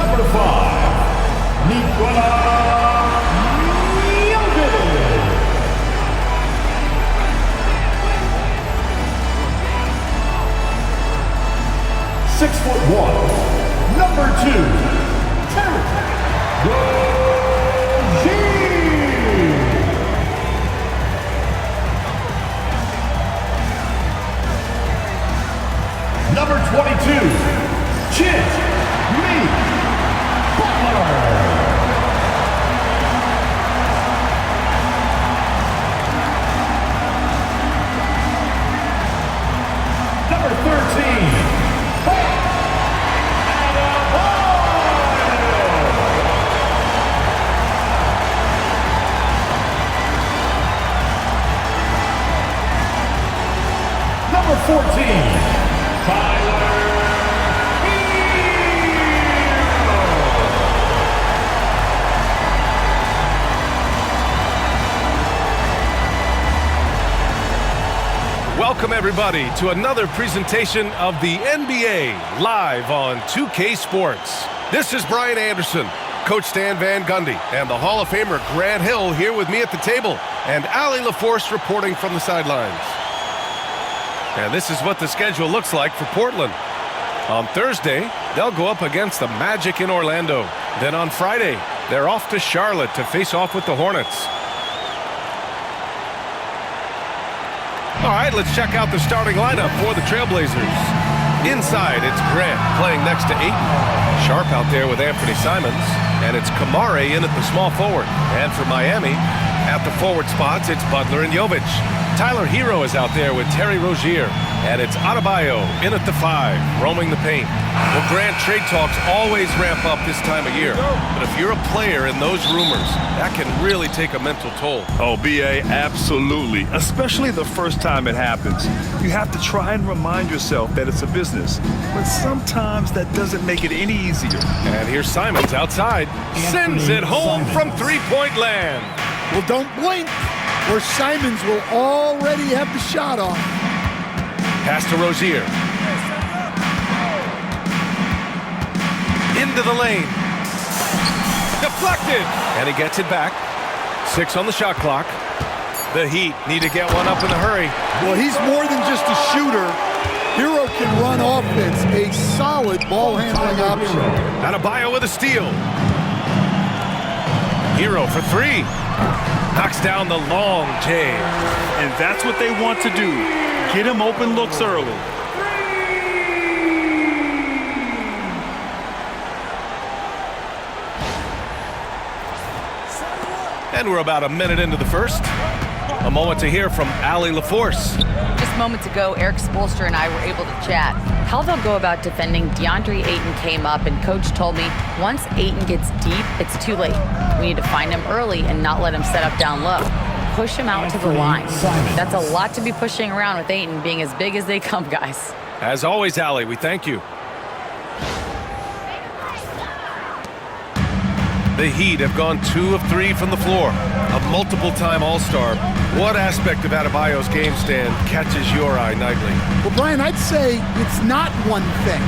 Number 5, Nicola. 6'1", number 2, Terry Rozier. Number 22, Chit Lee Butler. Number 13, Number 14, Tyler Hero. Welcome everybody to another presentation of the NBA live on 2K Sports. This is Brian Anderson, Coach Stan Van Gundy, and the Hall of Famer Grant Hill here with me at the table, and Ali LaForce reporting from the sidelines. And this is what the schedule looks like for Portland. On Thursday, they'll go up against the Magic in Orlando. Then on Friday, they're off to Charlotte to face off with the Hornets. All right, let's check out the starting lineup for the Trailblazers. Inside, it's Grant playing next to Ayton. Sharp out there with Anthony Simons. And it's Kamare in at the small forward. And for Miami, at the forward spots, it's Butler and Jovic. Tyler Hero is out there with Terry Rozier. And it's Adebayo in at the 5, roaming the paint. Well, Grant, trade talks always ramp up this time of year. But if you're a player in those rumors, that can really take a mental toll. Oh, B.A., absolutely. Especially the first time it happens. You have to try and remind yourself that it's a business. But sometimes that doesn't make it any easier. And here's Simons outside. Sends it home from three-point land. Well, don't blink, or Simons will already have the shot off. Pass to Rozier. Into the lane. Deflected. And he gets it back. 6 on the shot clock. The Heat need to get one up in a hurry. Well, he's more than just a shooter. Hero can run offense, a solid ball handling option. Adebayo with a steal. Hero for 3. Knocks down the long J. And that's what they want to do. Get him open looks early. And we're about a minute into the first. A moment to hear from Ali LaForce. Just moments ago, Eric Spoelstra and I were able to chat. How they'll go about defending DeAndre Ayton came up, and Coach told me once Ayton gets deep, it's too late. We need to find him early and not let him set up down low. Push him out to the line. That's a lot to be pushing around with Ayton being as big as they come, guys. As always, Ali, we thank you. The Heat have gone 2 of 3 from the floor. A multiple-time All-Star. What aspect of Adebayo's game, Stan, catches your eye nightly? Well, Brian, I'd say it's not one thing.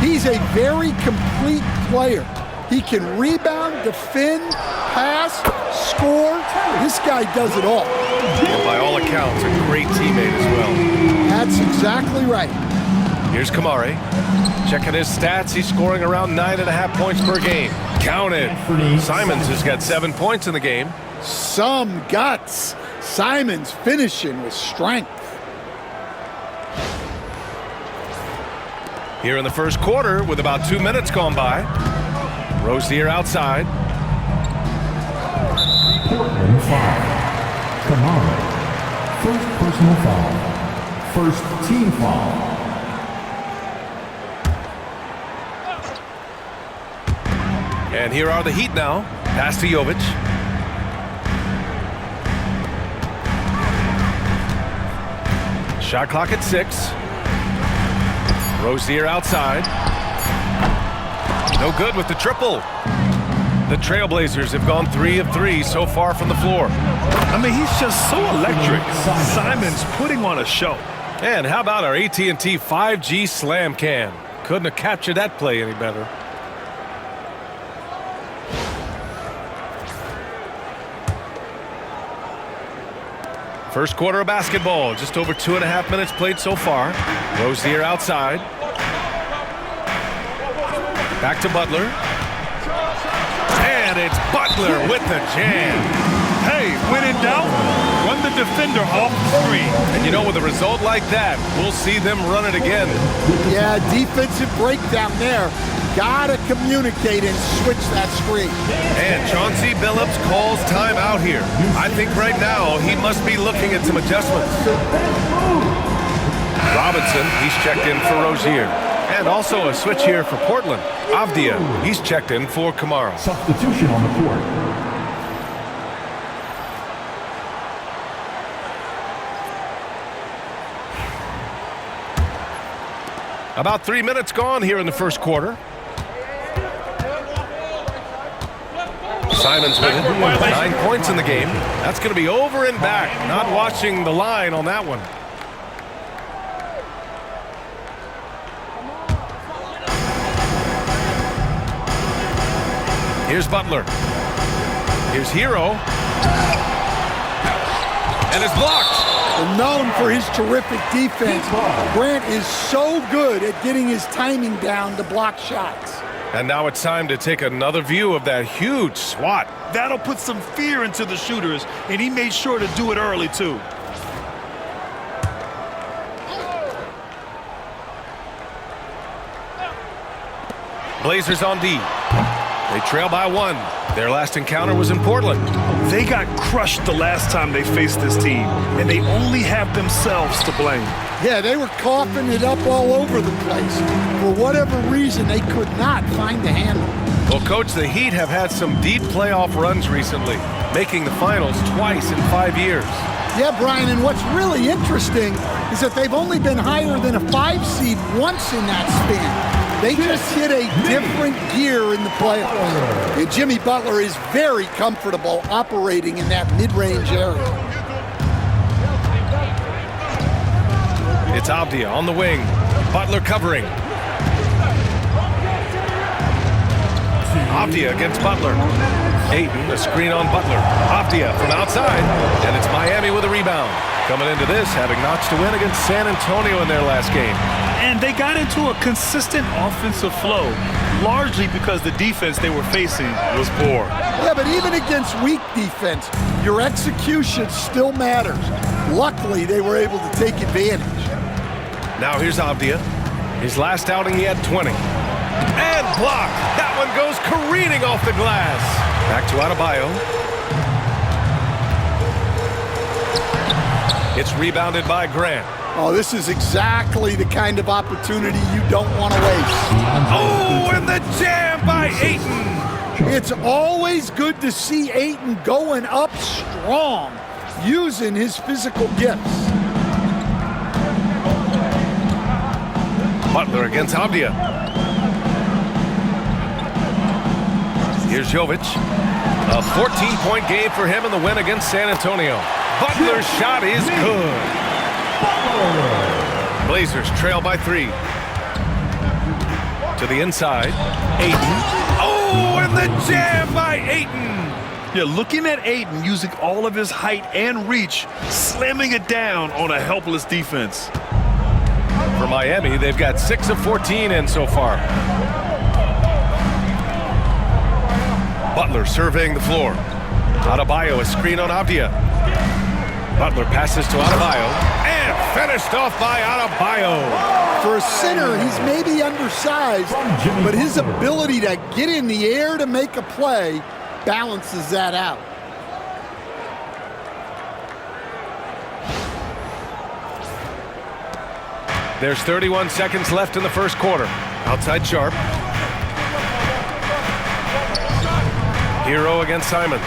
He's a very complete player. He can rebound, defend, pass, score. This guy does it all. And by all accounts, a great teammate as well. That's exactly right. Here's Kamare. Checking his stats, he's scoring around 9.5 points per game. Count it. Simons has got 7 points in the game. Some guts. Simons finishing with strength. Here in the first quarter, with about 2 minutes gone by. Rozier outside. Portland foul. Kamara. First personal foul. First team foul. And here are the Heat now. Pass to Jovic. Shot clock at 6. Rozier outside. No good with the triple. The Trailblazers have gone 3 of 3 so far from the floor. I mean, he's just so electric. Simons putting on a show. And how about our AT&T 5G Slam Cam? Couldn't have captured that play any better. First quarter of basketball, just over 2.5 minutes played so far. Rozier outside. Back to Butler. And it's Butler with the jam. Hey, when in doubt, run the defender off the screen. And you know, with a result like that, we'll see them run it again. Yeah, defensive breakdown there. Gotta communicate and switch that screen. And Chauncey Billups calls timeout here. I think right now he must be looking at some adjustments. Robinson, he's checked in for Rozier. And also a switch here for Portland. Avdia, he's checked in for Kamara. Substitution on the court. About 3 minutes gone here in the first quarter. Simons with it. 9 points in the game. That's going to be over and back. Not watching the line on that one. Here's Butler. Here's Hero. And it's blocked. Known for his terrific defense, Grant is so good at getting his timing down to block shots. And now it's time to take another view of that huge swat. That'll put some fear into the shooters, and he made sure to do it early, too. Blazers on D. They trail by 1. Their last encounter was in Portland. They got crushed the last time they faced this team, and they only have themselves to blame. Yeah, they were coughing it up all over the place. For whatever reason, they could not find the handle. Well, Coach, the Heat have had some deep playoff runs recently, making the finals twice in 5 years. Yeah, Brian, and what's really interesting is that they've only been higher than a 5 seed once in that span. They just hit a different gear in the playoffs. And Jimmy Butler is very comfortable operating in that mid-range area. It's Avdia on the wing. Butler covering. Avdia against Butler. Ayton, a screen on Butler. Avdia from outside, and it's Miami with a rebound. Coming into this, having notched a win against San Antonio in their last game. And they got into a consistent offensive flow, largely because the defense they were facing was poor. Yeah, but even against weak defense, your execution still matters. Luckily, they were able to take advantage. Now here's Avdia. His last outing, he had 20. And blocked. That one goes careening off the glass. Back to Adebayo. It's rebounded by Grant. Oh, this is exactly the kind of opportunity you don't want to waste. Oh, and the jam by Ayton. It's always good to see Ayton going up strong, using his physical gifts. Butler against Avdia. Here's Jovic. A 14-point game for him in the win against San Antonio. Butler's shot is good. Blazers trail by 3. To the inside. Ayton. Oh, and the jam by Ayton. You're looking at Ayton using all of his height and reach, slamming it down on a helpless defense. For Miami, they've got 6 of 14 in so far. Butler surveying the floor. Adebayo, a screen on Avdia. Butler passes to Adebayo. And finished off by Adebayo. For a center, he's maybe undersized, but his ability to get in the air to make a play balances that out. There's 31 seconds left in the first quarter. Outside Sharp. Hero against Simons.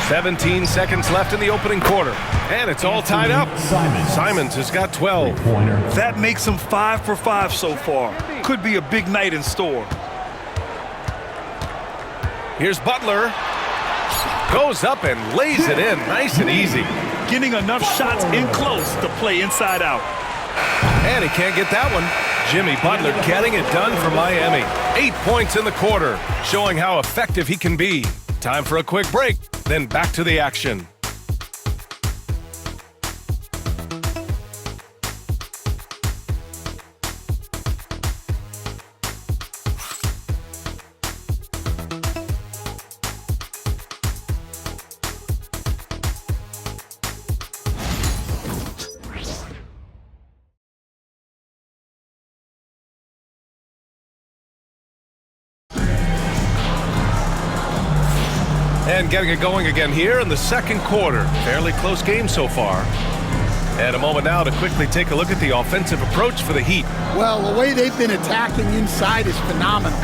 17 seconds left in the opening quarter. And it's all tied up. Simons has got 12. That makes him 5 for 5 so far. Could be a big night in store. Here's Butler. Goes up and lays it in. Nice and easy. Getting enough shots in close to play inside out. And he can't get that one. Jimmy Butler getting it done for Miami. 8 points in the quarter, showing how effective he can be. Time for a quick break, then back to the action. And getting it going again here in the second quarter. Fairly close game so far. And a moment now to quickly take a look at the offensive approach for the Heat. Well, the way they've been attacking inside is phenomenal.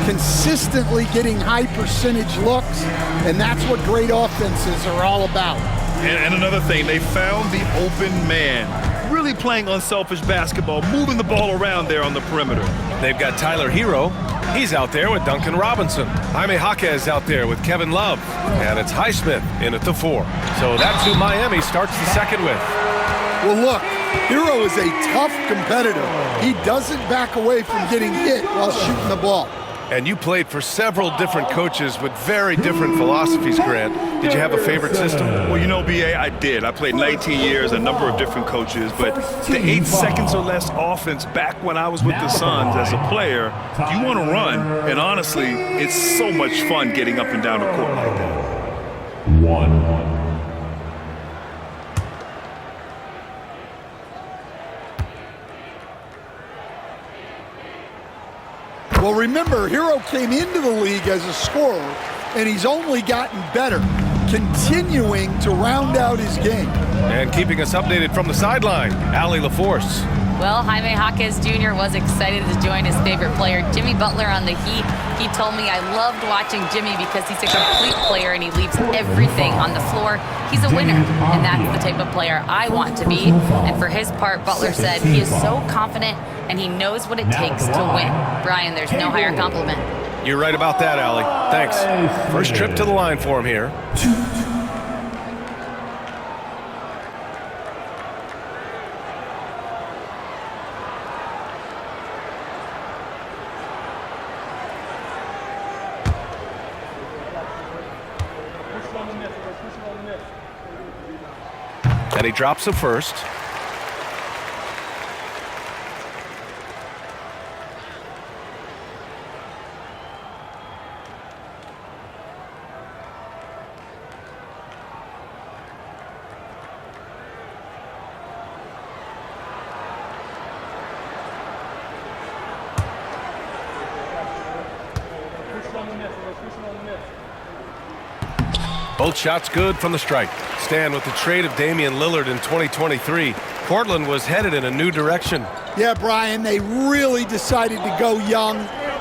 Consistently getting high percentage looks, and that's what great offenses are all about. And another thing, they found the open man. Really playing unselfish basketball, moving the ball around there on the perimeter. They've got Tyler Hero. He's out there with Duncan Robinson. Jaime Jaquez out there with Kevin Love. And it's Highsmith in at the 4. So that's who Miami starts the second with. Well, look, Hero is a tough competitor. He doesn't back away from getting hit while shooting the ball. And you played for several different coaches with very different philosophies, Grant. Did you have a favorite system? Well, you know, B.A., I did. I played 19 years, a number of different coaches, but the 8 seconds or less offense back when I was with the Suns as a player, you want to run, and honestly, it's so much fun getting up and down the court like that. 1. Well, remember, Hero came into the league as a scorer, and he's only gotten better, continuing to round out his game. And keeping us updated from the sideline, Allie LaForce. Well, Jaime Jaquez Jr. was excited to join his favorite player, Jimmy Butler, on the Heat. He told me, I loved watching Jimmy because he's a complete player and he leaves everything on the floor. He's a winner, and that's the type of player I want to be. And for his part, Butler said he is so confident and he knows what it takes to win. Brian, there's no higher compliment. You're right about that, Allie. Thanks. First trip to the line for him here. And he drops the first. Both shots good from the strike. Stan, with the trade of Damian Lillard in 2023, Portland was headed in a new direction. Yeah, Brian, they really decided to go young,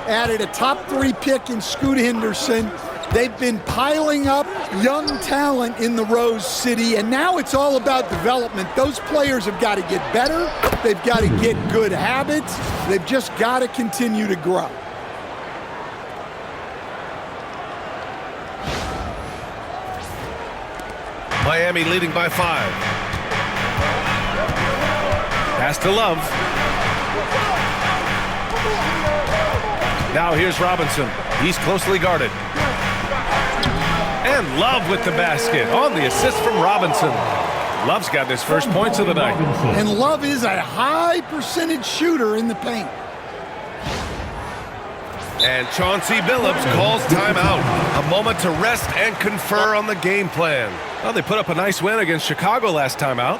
added a top 3 pick in Scoot Henderson. They've been piling up young talent in the Rose City, and now it's all about development. Those players have got to get better. They've got to get good habits. They've just got to continue to grow. Miami leading by 5. Pass to Love. Now here's Robinson. He's closely guarded. And Love with the basket on the assist from Robinson. Love's got his first points of the night. And Love is a high percentage shooter in the paint. And Chauncey Billups calls timeout. A moment to rest and confer on the game plan. Well, they put up a nice win against Chicago last time out.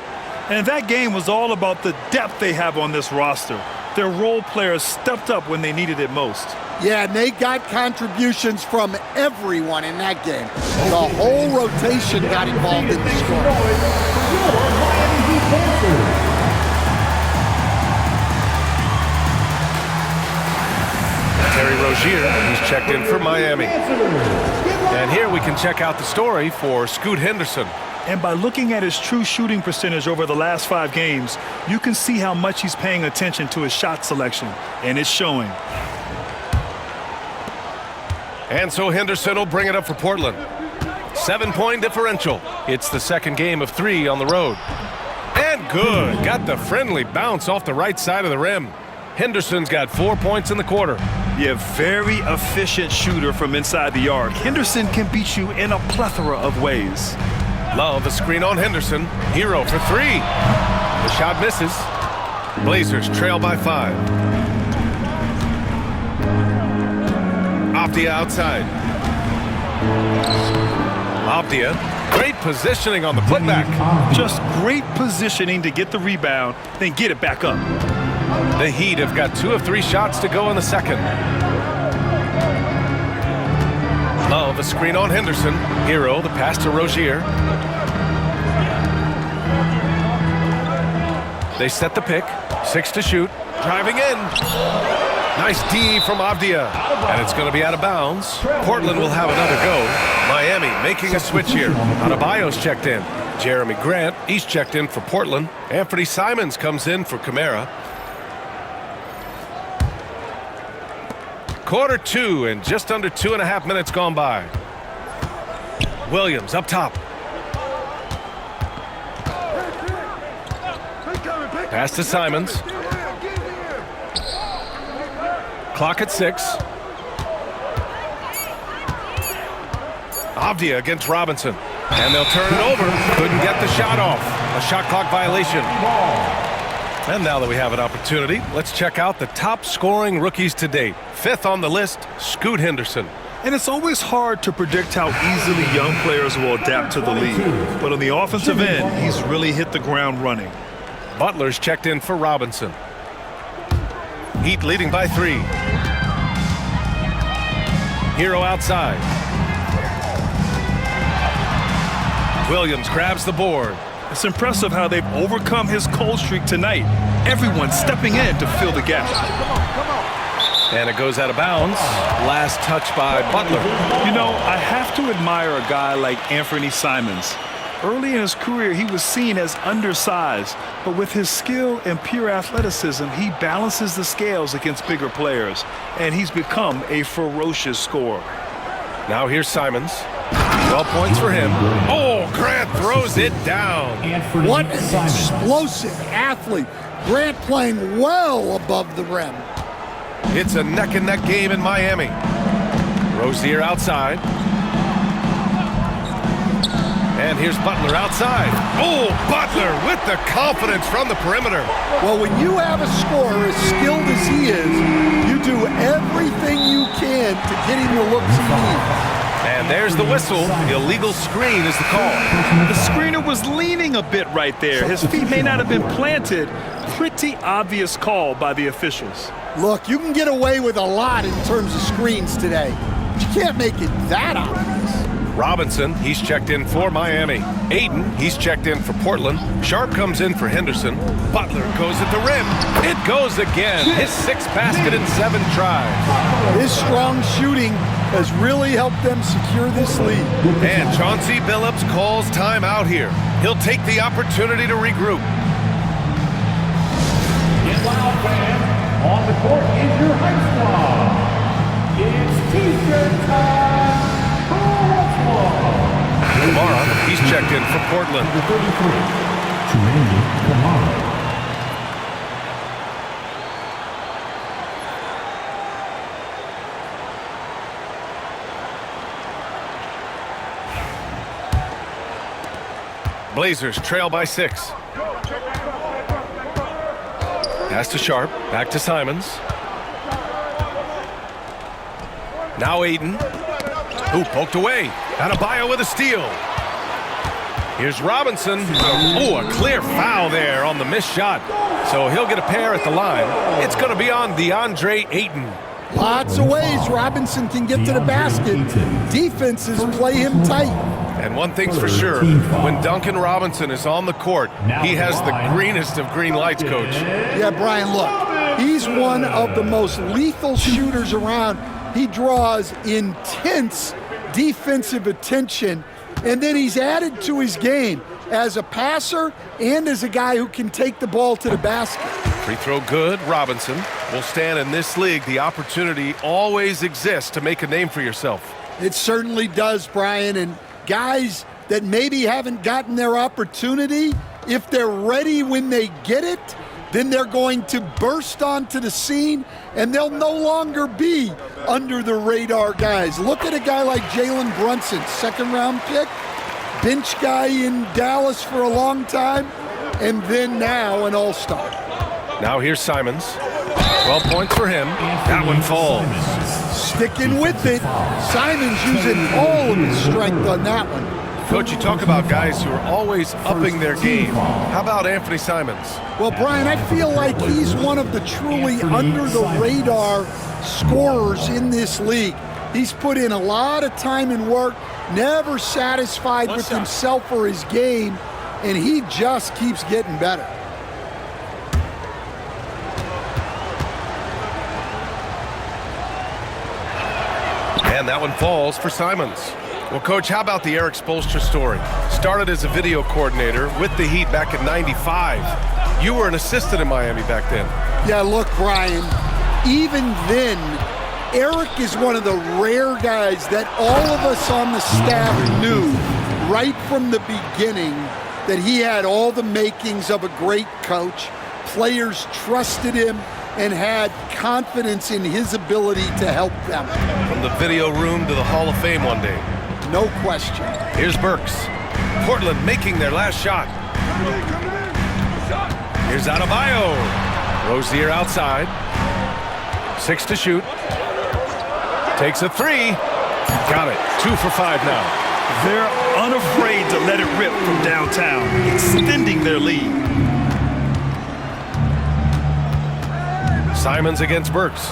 And that game was all about the depth they have on this roster. Their role players stepped up when they needed it most. Yeah, and they got contributions from everyone in that game. The whole rotation got involved in the score. Terry Rozier, he's checked in for Miami. And here we can check out the story for Scoot Henderson. And by looking at his true shooting percentage over the last 5 games, you can see how much he's paying attention to his shot selection, and it's showing. And so Henderson will bring it up for Portland. 7-point differential. It's the second game of 3 on the road. And good. Got the friendly bounce off the right side of the rim. Henderson's got 4 points in the quarter. Yeah, very efficient shooter from inside the arc. Henderson can beat you in a plethora of ways. Love the screen on Henderson. Hero for 3. The shot misses. Blazers trail by 5. Avdia outside. Avdia, great positioning on the putback. Just great positioning to get the rebound, then get it back up. The Heat have got 2 of 3 shots to go in the second. Love a screen on Henderson. Hero, the pass to Rozier. They set the pick. 6 to shoot. Driving in. Nice D from Avdia. And it's going to be out of bounds. Portland will have another go. Miami making a switch here. Adebayo's checked in. Jeremy Grant, he's checked in for Portland. Anthony Simons comes in for Camara. Quarter 2 and just under 2.5 minutes gone by. Williams up top. Pass to Simons. Clock at 6. Avdia against Robinson. And they'll turn it over. Couldn't get the shot off. A shot clock violation. And now that we have an opportunity, let's check out the top scoring rookies to date. 5th on the list, Scoot Henderson. And it's always hard to predict how easily young players will adapt to the league. But on the offensive end, he's really hit the ground running. Butler's checked in for Robinson. Heat leading by 3. Hero outside. Williams grabs the board. It's impressive how they've overcome his cold streak tonight. Everyone stepping in to fill the gap. And it goes out of bounds. Last touch by Butler. You know, I have to admire a guy like Anthony Simons. Early in his career, he was seen as undersized, but with his skill and pure athleticism, he balances the scales against bigger players, and he's become a ferocious scorer. Now here's Simons. 12 points for him. Oh, Grant throws it down. What an explosive athlete. Grant playing well above the rim. It's a neck-and-neck game in Miami. Rozier outside. And here's Butler outside. Oh, Butler with the confidence from the perimeter. Well, when you have a scorer as skilled as he is, you do everything you can to get him the looks he needs. And there's the whistle. Illegal screen is the call. The screener was leaning a bit right there. His feet may not have been planted. Pretty obvious call by the officials. Look, you can get away with a lot in terms of screens today, but you can't make it that obvious. Robinson, he's checked in for Miami. Ayton, he's checked in for Portland. Sharp comes in for Henderson. Butler goes at the rim. It goes again. His 6th basket in 7 tries. His strong shooting has really helped them secure this lead. And Chauncey Billups calls timeout here. He'll take the opportunity to regroup. Get loud, fans. On the court is your high squad. It's T-shirt time. Kamara, he's checked in for Portland. Number 33, Tremaine Kamara. Blazers trail by 6. Pass to Sharp, back to Simons. Now Ayton. Ooh, poked away. Adebayo with a steal. Here's Robinson. Oh, a clear foul there on the missed shot. So he'll get a pair at the line. It's going to be on DeAndre Ayton. Lots of ways Robinson can get to the basket. Defenses play him tight. And one thing's for sure, when Duncan Robinson is on the court, he has the greenest of green lights, Coach. Yeah, Brian, look, he's one of the most lethal shooters around. He draws intense defensive attention, and then he's added to his game as a passer and as a guy who can take the ball to the basket. Free throw good. Robinson will stand in this league. The opportunity always exists to make a name for yourself. It certainly does, Brian, and guys that maybe haven't gotten their opportunity, if they're ready when they get it, then they're going to burst onto the scene, and they'll no longer be under the radar guys. Look at a guy like Jalen Brunson, second-round pick, bench guy in Dallas for a long time, and then now an all-star. Now here's Simons. 12 points for him. That one falls. Sticking with it. Simons using all of his strength on that one. Coach, you talk about guys who are always upping their game. How about Anthony Simons? Well, Brian, I feel like he's one of the truly under-the-radar scorers in this league. He's put in a lot of time and work, never satisfied with himself or his game, and he just keeps getting better. And that one falls for Simons. Well, Coach, how about the Eric Spoelstra story? Started as a video coordinator with the Heat back in '95. You were an assistant in Miami back then. Yeah, look, Brian, even then, Eric is one of the rare guys that all of us on the staff knew right from the beginning that he had all the makings of a great coach. Players trusted him and had confidence in his ability to help them. From the video room to the Hall of Fame one day. No question. Here's Burks. Portland making their last shot. Here's Adebayo. Rozier outside. 6 to shoot. Takes a 3. Got it. 2 for 5 now. They're unafraid to let it rip from downtown, extending their lead. Simons against Burks.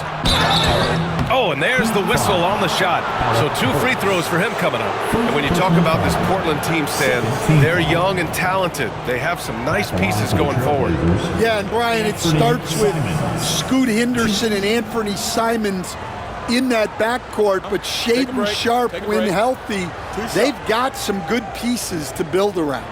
Oh, and there's the whistle on the shot. So 2 free throws for him coming up. And when you talk about this Portland team, Stan, they're young and talented. They have some nice pieces going forward. Yeah, and Brian, it starts with Scoot Henderson and Anthony Simons in that backcourt, but Shaedon Sharpe, when healthy, they've got some good pieces to build around.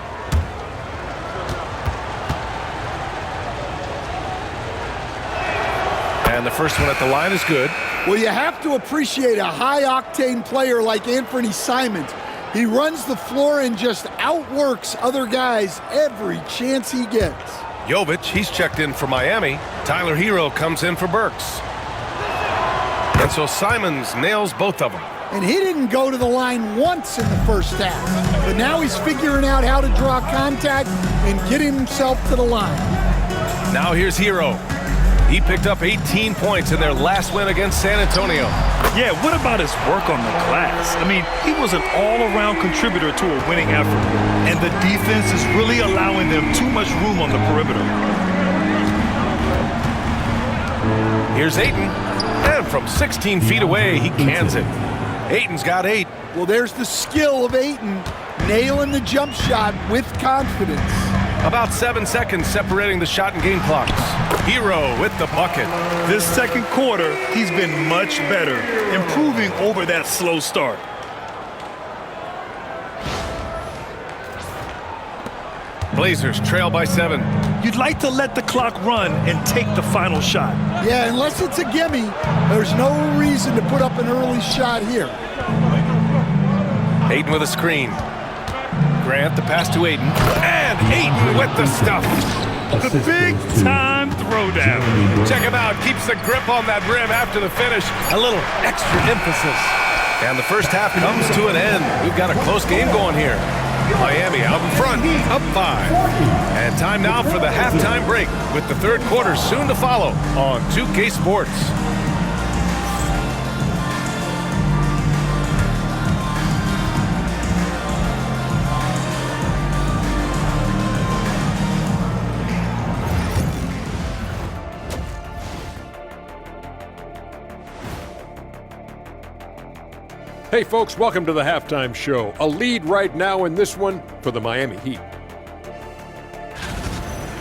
And the first one at the line is good. Well, you have to appreciate a high-octane player like Anthony Simons. He runs the floor and just outworks other guys every chance he gets. Jovic, he's checked in for Miami. Tyler Hero comes in for Burks. And so Simons nails both of them. And he didn't go to the line once in the first half. But now he's figuring out how to draw contact and get himself to the line. Now here's Hero. He picked up 18 points in their last win against San Antonio. Yeah, what about his work on the glass? I mean, he was an all-around contributor to a winning effort. And the defense is really allowing them too much room on the perimeter. Here's Ayton. And from 16 feet away, he cans it. Ayton's got 8. Well, there's the skill of Ayton, nailing the jump shot with confidence. About 7 seconds separating the shot and game clocks. Hero with the bucket. This second quarter, he's been much better, improving over that slow start. Blazers trail by 7. You'd like to let the clock run and take the final shot. Yeah, unless it's a gimme, there's no reason to put up an early shot here. Ayton with a screen. Grant the pass to Ayton. And Ayton with the stuff. The big-time throwdown. Check him out. Keeps the grip on that rim after the finish. A little extra emphasis. And the first half comes to an end. We've got a close game going here. Miami out in front, up 5. And time now for the halftime break with the third quarter soon to follow on 2K Sports. Hey folks, welcome to the halftime show. A lead right now in this one for the Miami Heat.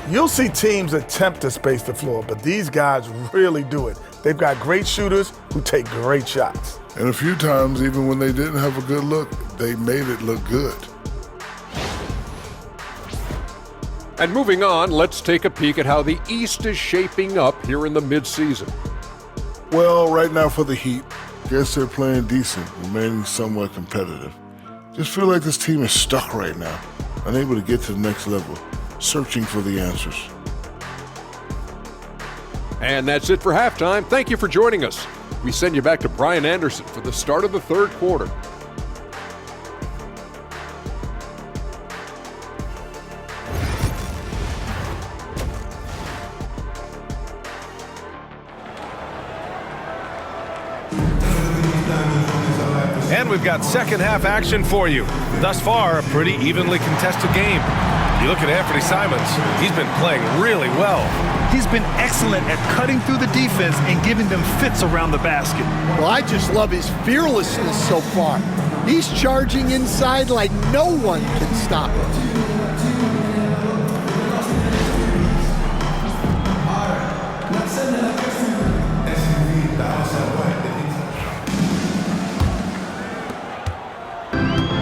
You'll see teams attempt to space the floor, but these guys really do it. They've got great shooters who take great shots. And a few times, even when they didn't have a good look, they made it look good. And moving on, let's take a peek at how the East is shaping up here in the midseason. Well, right now for the Heat, guess they're playing decent, remaining somewhat competitive. Just feel like this team is stuck right now, unable to get to the next level, searching for the answers. And that's it for halftime. Thank you for joining us. We send you back to Brian Anderson for the start of the third quarter. And we've got second half action for you. Thus far, a pretty evenly contested game. You look at Anthony Simons, he's been playing really well. He's been excellent at cutting through the defense and giving them fits around the basket. Well, I just love his fearlessness so far. He's charging inside like no one can stop him.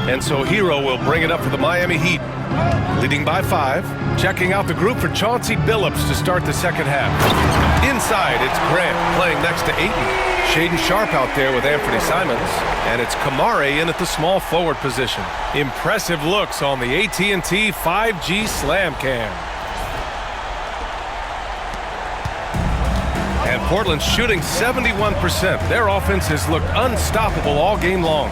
And so Hero will bring it up for the Miami Heat. Leading by 5. Checking out the group for Chauncey Billups to start the second half. Inside, it's Grant playing next to Ayton. Shaden Sharp out there with Anthony Simons. And it's Kamari in at the small forward position. Impressive looks on the AT&T 5G Slam Cam. And Portland's shooting 71%. Their offense has looked unstoppable all game long.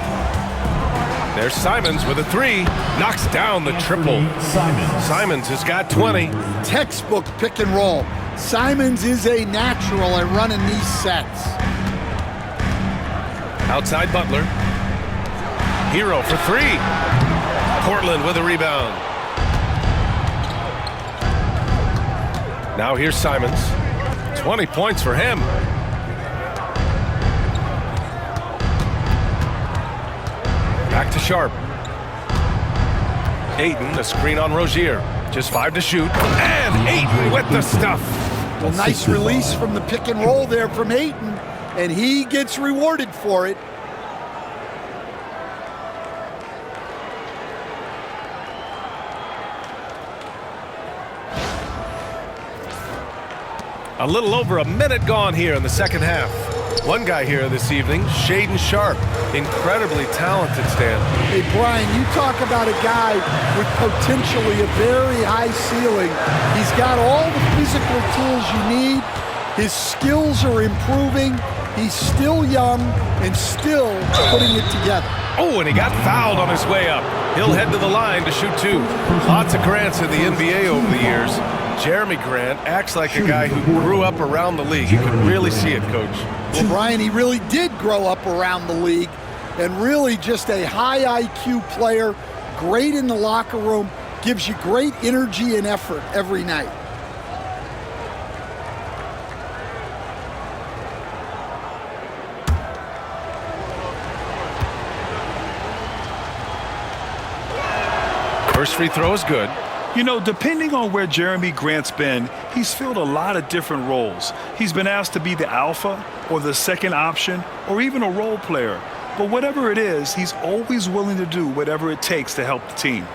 There's Simons with a 3. Knocks down the triple. Simons has got 20. Textbook pick and roll. Simons is a natural at running these sets. Outside Butler. Hero for 3. Portland with a rebound. Now here's Simons. 20 points for him. Back to Sharp. Ayton, a screen on Rozier. Just 5 to shoot. And Ayton with the stuff. Well, nice release from the pick and roll there from Ayton, and he gets rewarded for it. A little over a minute gone here in the second half. One guy here this evening, Shaden Sharp. Incredibly talented, Stan. Hey, Brian, you talk about a guy with potentially a very high ceiling. He's got all the physical tools you need. His skills are improving. He's still young and still putting it together. Oh, and he got fouled on his way up. He'll head to the line to shoot 2. Lots of Grants in the NBA over the years. Jeremy Grant acts like a guy who grew up around the league. You can really see it, Coach. Well, Brian, he really did grow up around the league and really just a high IQ player, great in the locker room, gives you great energy and effort every night. First free throw is good. You know, depending on where Jeremy Grant's been, he's filled a lot of different roles. He's been asked to be the alpha or the second option or even a role player. But whatever it is, he's always willing to do whatever it takes to help the team.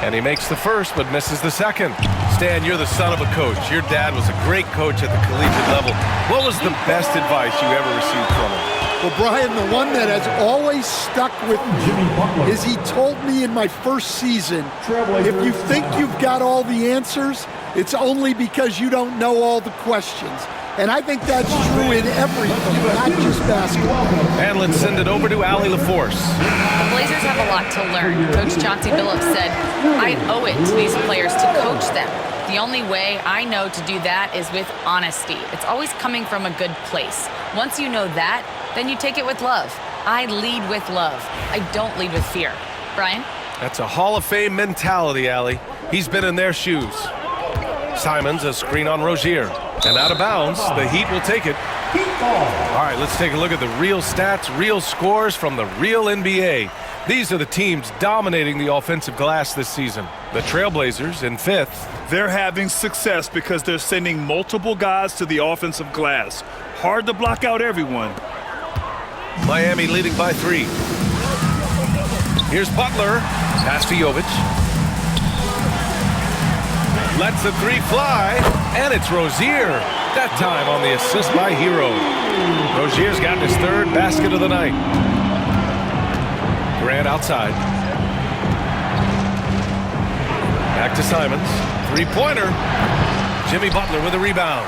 And he makes the first, but misses the second. Stan, you're the son of a coach. Your dad was a great coach at the collegiate level. What was the best advice you ever received from him? Well, Brian, the one that has always stuck with me is he told me in my first season, if you think you've got all the answers, it's only because you don't know all the questions. And I think that's true in everything, not just basketball. And let's send it over to Allie LaForce. The Blazers have a lot to learn. Coach Chauncey Billups said, I owe it to these players to coach them. The only way I know to do that is with honesty. It's always coming from a good place. Once you know that, then you take it with love. I lead with love. I don't lead with fear. Brian? That's a Hall of Fame mentality, Allie. He's been in their shoes. Simons, a screen on Rozier. And out of bounds, the Heat will take it. All right, let's take a look at the real stats, real scores from the real NBA. These are the teams dominating the offensive glass this season. The Trailblazers in 5th. They're having success because they're sending multiple guys to the offensive glass. Hard to block out everyone. Miami leading by 3. Here's Butler. Pass to Jovic. Lets the 3 fly, and it's Rozier. That time on the assist by Hero. Rozier's gotten his 3rd basket of the night. Grant outside. Back to Simons. Three-pointer. Jimmy Butler with a rebound.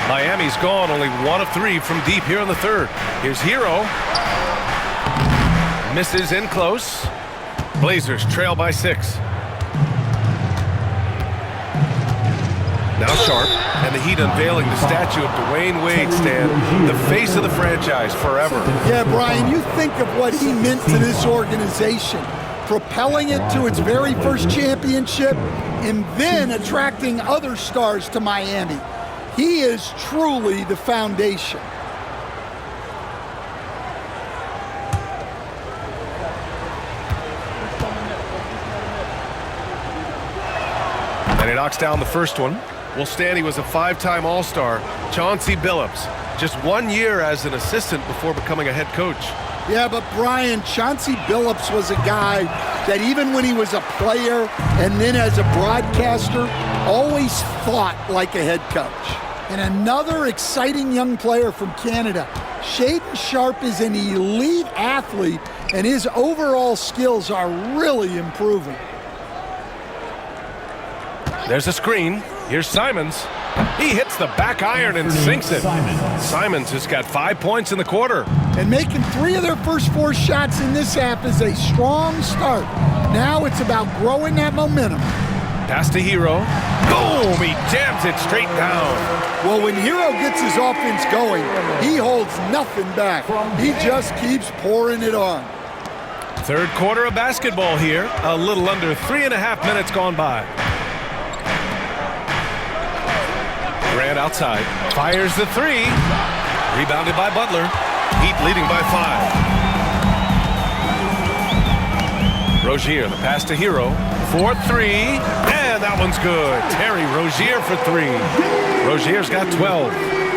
Miami's gone only 1 of 3 from deep here in the third. Here's Hero. Misses in close. Blazers trail by 6. Now Sharp, and the Heat unveiling the statue of Dwayne Wade, Stan, the face of the franchise forever. Yeah, Brian, you think of what he meant to this organization, propelling it to its very first championship and then attracting other stars to Miami. He is truly the foundation. And he knocks down the first one. Well, Stan, he was a 5-time All-Star. Chauncey Billups, just 1 year as an assistant before becoming a head coach. Yeah, but Brian, Chauncey Billups was a guy that even when he was a player and then as a broadcaster, always thought like a head coach. And another exciting young player from Canada. Shaedon Sharpe is an elite athlete, and his overall skills are really improving. There's a screen. Here's Simons. He hits the back iron and sinks it. Simons has got 5 points in the quarter. And making 3 of their first 4 shots in this half is a strong start. Now it's about growing that momentum. Pass to Hero. Boom! He jams it straight down. Well, when Hero gets his offense going, he holds nothing back. He just keeps pouring it on. Third quarter of basketball here. A little under 3.5 minutes gone by. Grant outside. Fires the 3. Rebounded by Butler. Heat leading by 5. Rozier, the pass to Hero. 4-3. And that one's good. Terry Rozier for 3. Rozier's got 12.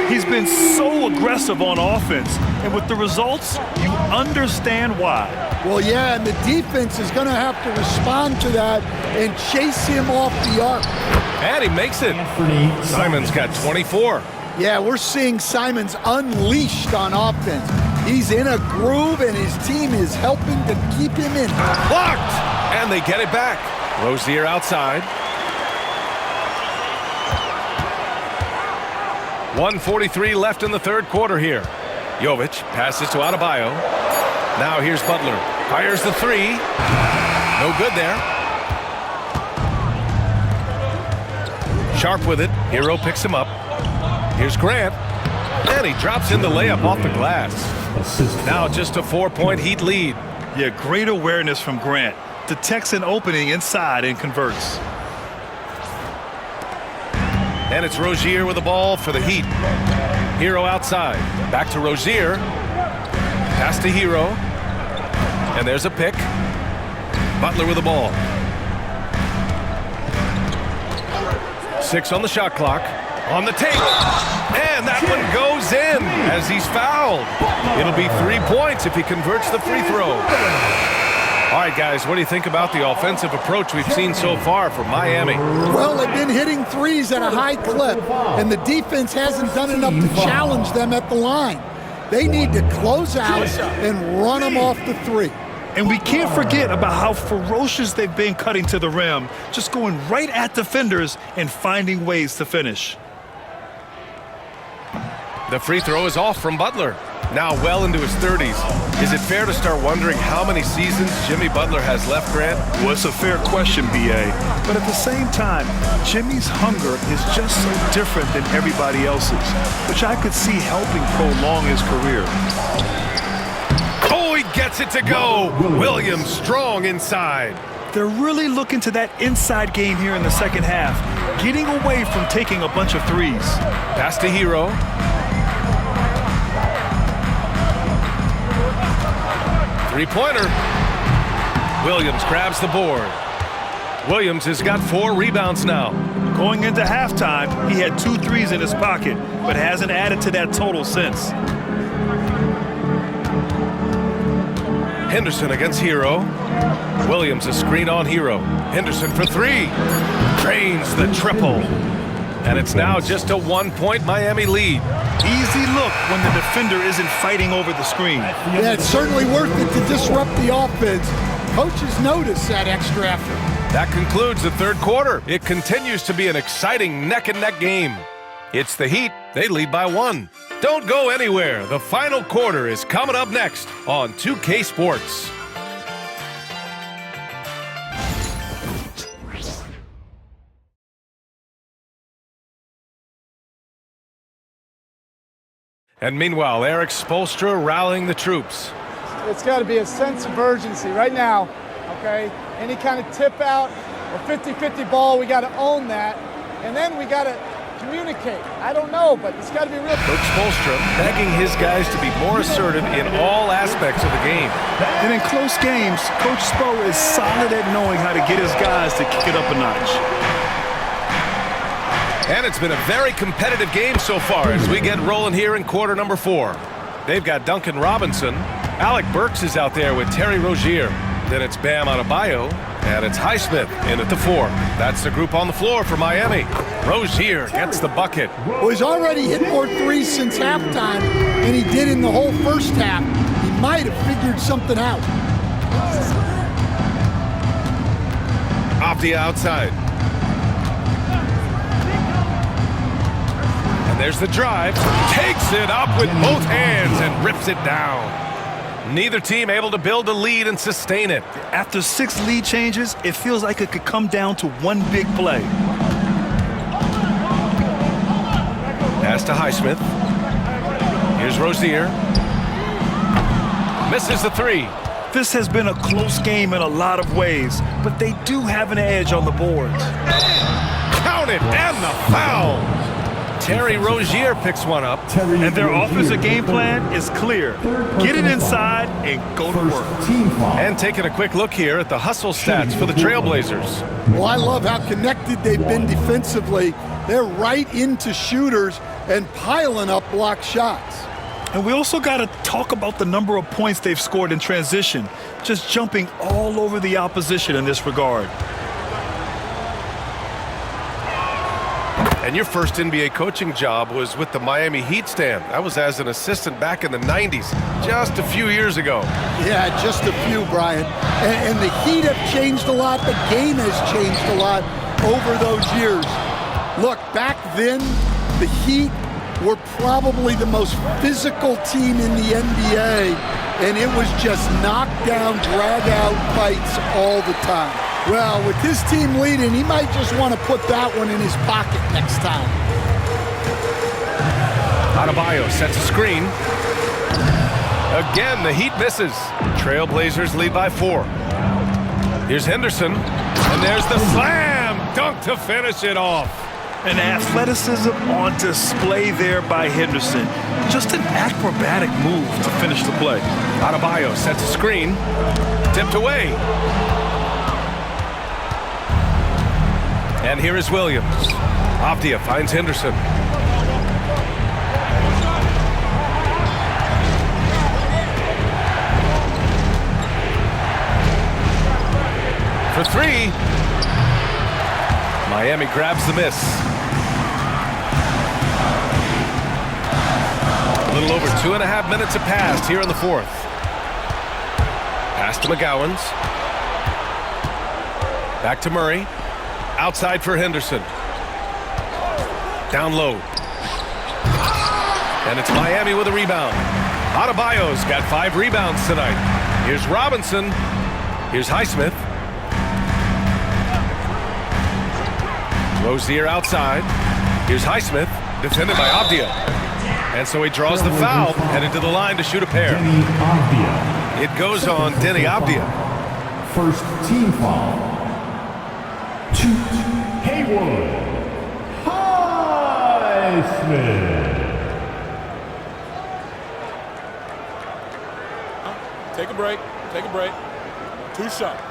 He's been so aggressive on offense, and with the results, you understand why. Well, yeah, and the defense is going to have to respond to that and chase him off the arc. And he makes it. Simons got 24. Yeah, we're seeing Simons unleashed on offense. He's in a groove, and his team is helping to keep him in. Blocked! And they get it back. Rozier outside. 1:43 left in the third quarter here. Jovic passes to Adebayo. Now here's Butler. Fires the 3. No good there. Sharp with it. Hero picks him up. Here's Grant. And he drops in the layup off the glass. Now just a 4-point Heat lead. Yeah, great awareness from Grant. Detects an opening inside and converts. And it's Rozier with the ball for the Heat. Hero outside. Back to Rozier. Pass to Hero. And there's a pick. Butler with the ball. 6 on the shot clock. On the tape. And that one goes in as he's fouled. It'll be 3 points if he converts the free throw. All right, guys, what do you think about the offensive approach we've seen so far from Miami? Well, they've been hitting threes at a high clip, and the defense hasn't done enough to challenge them at the line. They need to close out and run them off the 3. And we can't forget about how ferocious they've been cutting to the rim, just going right at defenders and finding ways to finish. The free throw is off from Butler. Now well into his 30s. Is it fair to start wondering how many seasons Jimmy Butler has left, Grant? Well, it's a fair question, B.A. But at the same time, Jimmy's hunger is just so different than everybody else's, which I could see helping prolong his career. Oh, he gets it to go. Williams strong inside. They're really looking to that inside game here in the second half, getting away from taking a bunch of threes. Pass to Hero. Three-pointer. Williams grabs the board. Williams has got 4 rebounds now. Going into halftime, he had 2 threes in his pocket, but hasn't added to that total since. Henderson against Hero. Williams a screen on Hero. Henderson for 3. Drains the triple. And it's now just a 1-point Miami lead. Easy look when the defender isn't fighting over the screen. Yeah, it's certainly worth it to disrupt the offense. Coaches notice that extra effort. That concludes the third quarter. It continues to be an exciting neck-and-neck game. It's the Heat. They lead by 1. Don't go anywhere. The final quarter is coming up next on 2K Sports. And meanwhile, Eric Spoelstra rallying the troops. It's got to be a sense of urgency right now, okay? Any kind of tip out or 50-50 ball, we got to own that. And then we got to communicate. I don't know, but it's got to be real. Coach Spoelstra begging his guys to be more assertive in all aspects of the game. And in close games, Coach Spo is solid at knowing how to get his guys to kick it up a notch. And it's been a very competitive game so far as we get rolling here in quarter number 4. They've got Duncan Robinson. Alec Burks is out there with Terry Rozier. Then it's Bam Adebayo, and it's Highsmith in at the 4. That's the group on the floor for Miami. Rozier gets the bucket. Well, he's already hit more threes since halftime than he did in the whole first half. He might have figured something out. Off the outside. And there's the drive. Takes it up with both hands and rips it down. Neither team able to build a lead and sustain it. After 6 lead changes, it feels like it could come down to one big play. Pass to Highsmith. Here's Rozier. Misses the 3. This has been a close game in a lot of ways, but they do have an edge on the boards. Count it, and the foul. Terry Rozier picks one up. And their offensive game plan is clear. Get it inside and go to work. And taking a quick look here at the hustle stats for the Trailblazers. Well, I love how connected they've been defensively. They're right into shooters and piling up block shots. And we also got to talk about the number of points they've scored in transition, just jumping all over the opposition in this regard. And your first NBA coaching job was with the Miami Heat stand. That was as an assistant back in the 90s, just a few years ago. Yeah, just a few, Brian. And the Heat have changed a lot. The game has changed a lot over those years. Look, back then, the Heat were probably the most physical team in the NBA, and it was just knockdown, drag-out fights all the time. Well, with his team leading, he might just want to put that one in his pocket next time. Adebayo sets a screen. Again, the Heat misses. Trailblazers lead by 4. Here's Henderson, and there's the slam dunk to finish it off. And athleticism on display there by Henderson. Just an acrobatic move to finish the play. Adebayo sets a screen. Tipped away. And here is Williams. Avdia finds Henderson. For 3. Miami grabs the miss. A little over 2.5 minutes have passed here in the 4th. Pass to McGowan's. Back to Murray. Outside for Henderson. Down low. And it's Miami with a rebound. Adebayo's got 5 rebounds tonight. Here's Robinson. Here's Highsmith. Rozier outside. Here's Highsmith, defended by Avdia. And so he draws the foul, headed to the line to shoot a pair. It goes on Denny Avdia. First team foul. Hayward Highsmith. Take a break. Take a break. 2 shots.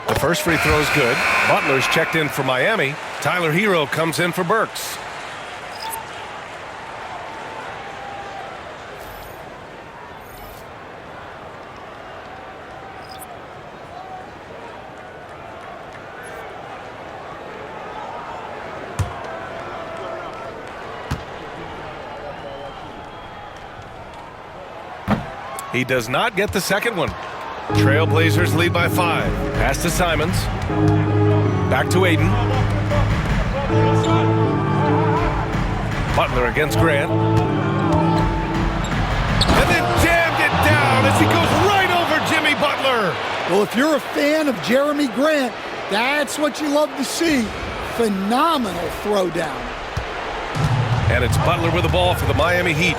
The first free throw is good. Butler's checked in for Miami. Tyler Hero comes in for Burks. He does not get the second one. Trailblazers lead by 5. Pass to Simons. Back to Aiden. Butler against Grant. And then jammed it down as he goes right over Jimmy Butler. Well, if you're a fan of Jeremy Grant, that's what you love to see. Phenomenal throwdown. And it's Butler with the ball for the Miami Heat.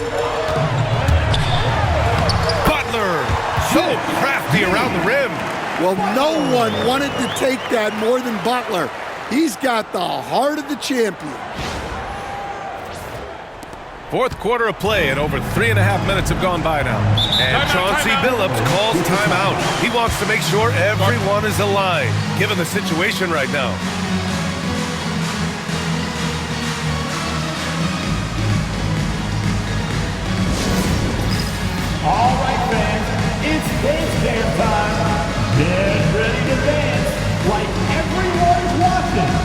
Butler, so crafty around the rim. Well, no one wanted to take that more than Butler. He's got the heart of the champion. Fourth quarter of play, and over 3.5 minutes have gone by now. And Chauncey Billups calls timeout. He wants to make sure everyone is aligned, given the situation right now. All right, fans, it's dance time. Get ready to dance like everyone's watching.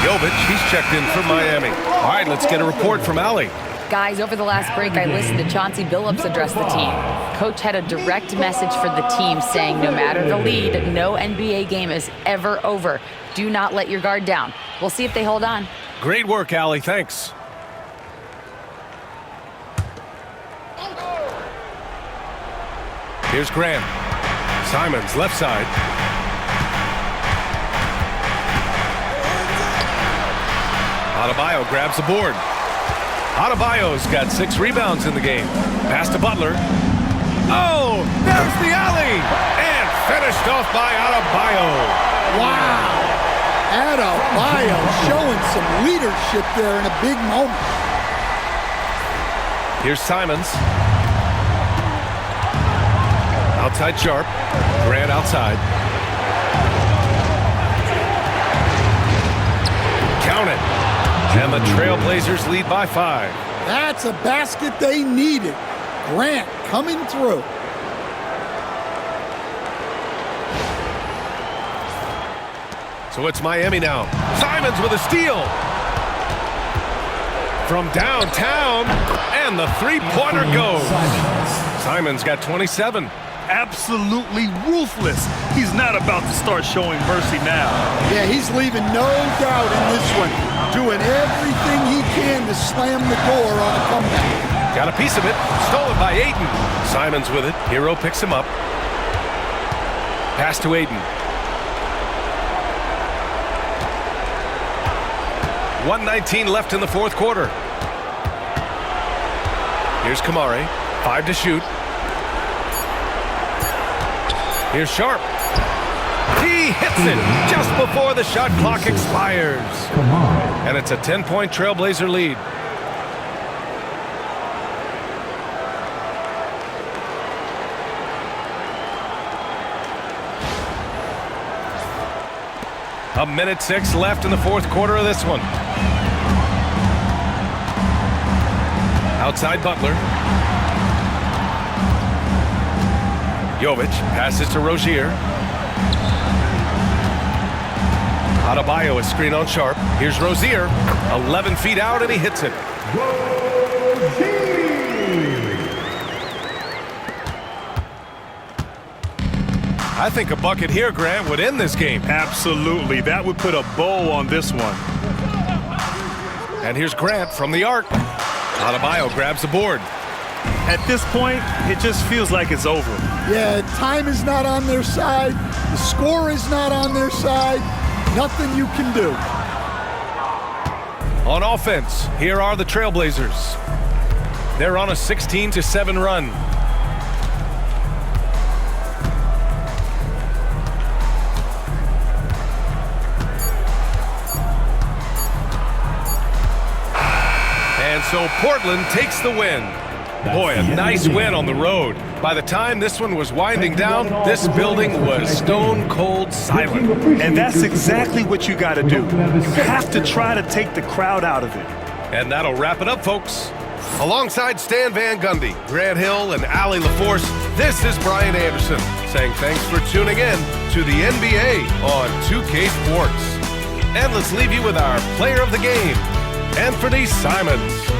Jovic, he's checked in from Miami. All right, let's get a report from Allie. Guys, over the last break, I listened to Chauncey Billups address the team. Coach had a direct message for the team saying no matter the lead, no NBA game is ever over. Do not let your guard down. We'll see if they hold on. Great work, Allie. Thanks. Here's Grant. Simons, left side. Adebayo grabs the board. Adebayo's got 6 rebounds in the game. Pass to Butler. Oh, there's the alley! And finished off by Adebayo. Wow. Adebayo showing some leadership there in a big moment. Here's Simons. Outside Sharp. Grant outside. Count it. And the Trailblazers lead by 5. That's a basket they needed. Grant coming through. So it's Miami now. Simons with a steal. From downtown, and the three-pointer goes. Simons got 27. Absolutely ruthless. He's not about to start showing mercy now. Yeah, he's leaving no doubt in this one. Doing everything he can to slam the door on a comeback. Got a piece of it. Stolen by Aiden. Simons with it. Hero picks him up. Pass to Aiden. 1:19 left in the fourth quarter. Here's Kamari. 5 to shoot. Here's Sharp. He hits it just before the shot clock expires. And it's a 10-point Trailblazer lead. A minute 6 left in the fourth quarter of this one. Outside Butler. Jovic passes to Rozier. Adebayo, a screen on Sharp. Here's Rozier. 11 feet out, and he hits it. I think a bucket here, Grant, would end this game. Absolutely. That would put a bow on this one. And here's Grant from the arc. Adebayo grabs the board. At this point, it just feels like it's over. Yeah, time is not on their side. The score is not on their side. Nothing you can do. On offense, here are the Trailblazers. They're on a 16-7 run. And so Portland takes the win. Boy, a nice win on the road. By the time this one was winding down, this building was stone cold silent. And that's exactly what you got to do. You have to try to take the crowd out of it. And that'll wrap it up, folks. Alongside Stan Van Gundy, Grant Hill, and Allie LaForce, this is Brian Anderson saying thanks for tuning in to the NBA on 2K Sports. And let's leave you with our player of the game, Anthony Simons.